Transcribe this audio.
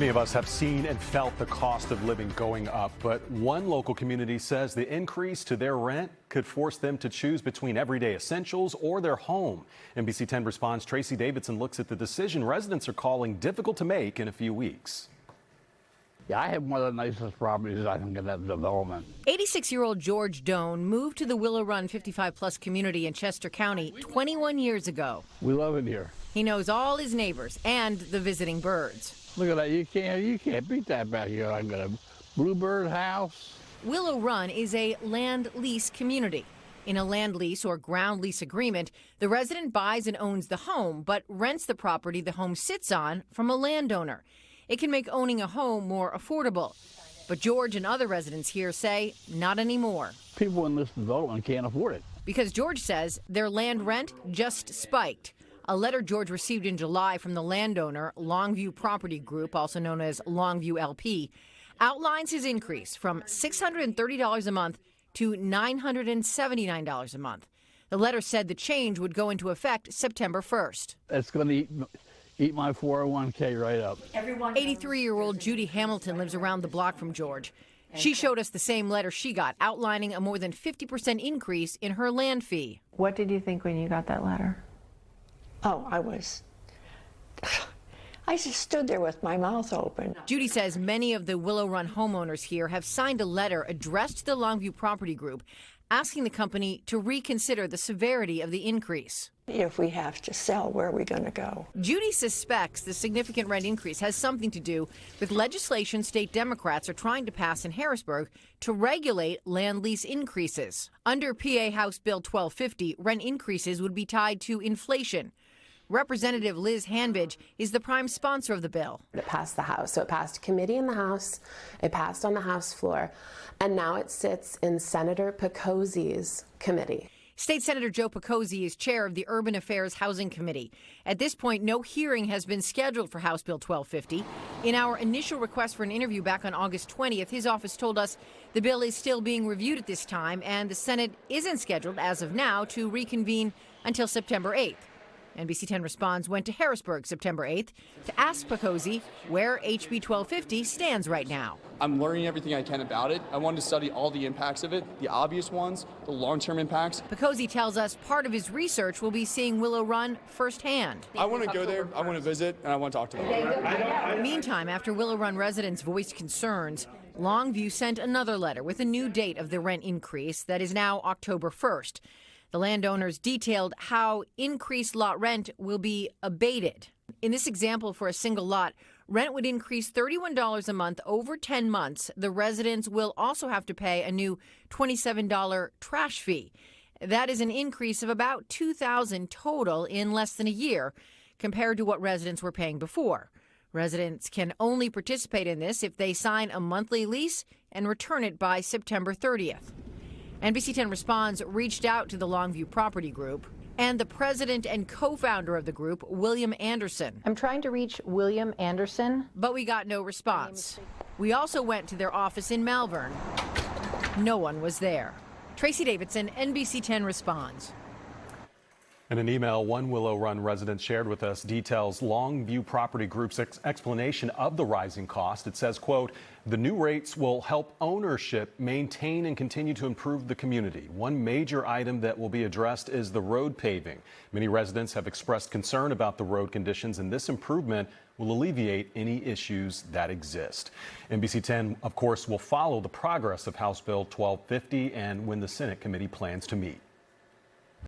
Many of us have seen and felt the cost of living going up, but one local community says the increase to their rent could force them to choose between everyday essentials or their home. NBC10 Responds' Traci Davidson looks at the decision residents are calling difficult to make in a few weeks. Yeah, I have one of the nicest properties, I think, in that development. 86-year-old George Doan moved to the Willow Run 55-plus community in Chester County 21 years ago. We love it here. He knows all his neighbors and the visiting birds. Look at that, you can't beat that back here. I've got a bluebird house. Willow Run is a land lease community. In a land lease or ground lease agreement, the resident buys and owns the home, but rents the property the home sits on from a landowner. It can make owning a home more affordable. But George and other residents here say not anymore. People in this development can't afford it. Because George says their land rent just spiked. A letter George received in July from the landowner, Longview Property Group, also known as Longview LP, outlines his increase from $630 a month to $979 a month. The letter said the change would go into effect September 1st. It's going to eat my 401k right up. 83-year-old Judy Hamilton lives around the block from George. She showed us the same letter she got, outlining a more than 50% increase in her land fee. What did you think when you got that letter? Oh, I just stood there with my mouth open. Judy says many of the Willow Run homeowners here have signed a letter addressed to the Longview Property Group asking the company to reconsider the severity of the increase. If we have to sell, where are we going to go? Judy suspects the significant rent increase has something to do with legislation state Democrats are trying to pass in Harrisburg to regulate land lease increases. Under PA House Bill 1250, rent increases would be tied to inflation. Representative Liz Hanbidge is the prime sponsor of the bill. It passed the House, so it passed committee in the House, it passed on the House floor, and now it sits in Senator Picozzi's committee. State Senator Joe Picozzi is chair of the Urban Affairs Housing Committee. At this point, no hearing has been scheduled for House Bill 1250. In our initial request for an interview back on August 20th, his office told us the bill is still being reviewed at this time, and the Senate isn't scheduled as of now to reconvene until September 8th. NBC10 Responds went to Harrisburg September 8th to ask Picozzi where HB 1250 stands right now. I'm learning everything I can about it. I wanted to study all the impacts of it, the obvious ones, the long-term impacts. Picozzi tells us part of his research will be seeing Willow Run firsthand. I want to go there, I want to visit, and I want to talk to them. Meantime, after Willow Run residents voiced concerns, Longview sent another letter with a new date of the rent increase that is now October 1st. The landowners detailed how increased lot rent will be abated. In this example, for a single lot, rent would increase $31 a month over 10 months. The residents will also have to pay a new $27 trash fee. That is an increase of about $2,000 total in less than a year compared to what residents were paying before. Residents can only participate in this if they sign a monthly lease and return it by September 30th. NBC10 Responds reached out to the Longview Property Group and the president and co-founder of the group, William Anderson. I'm trying to reach William Anderson. But we got no response. We also went to their office in Malvern. No one was there. Traci Davidson, NBC10 Responds. In an email, one Willow Run resident shared with us details Longview Property Group's explanation of the rising cost. It says, quote, the new rates will help ownership maintain and continue to improve the community. One major item that will be addressed is the road paving. Many residents have expressed concern about the road conditions, and this improvement will alleviate any issues that exist. NBC10, of course, will follow the progress of House Bill 1250 and when the Senate committee plans to meet.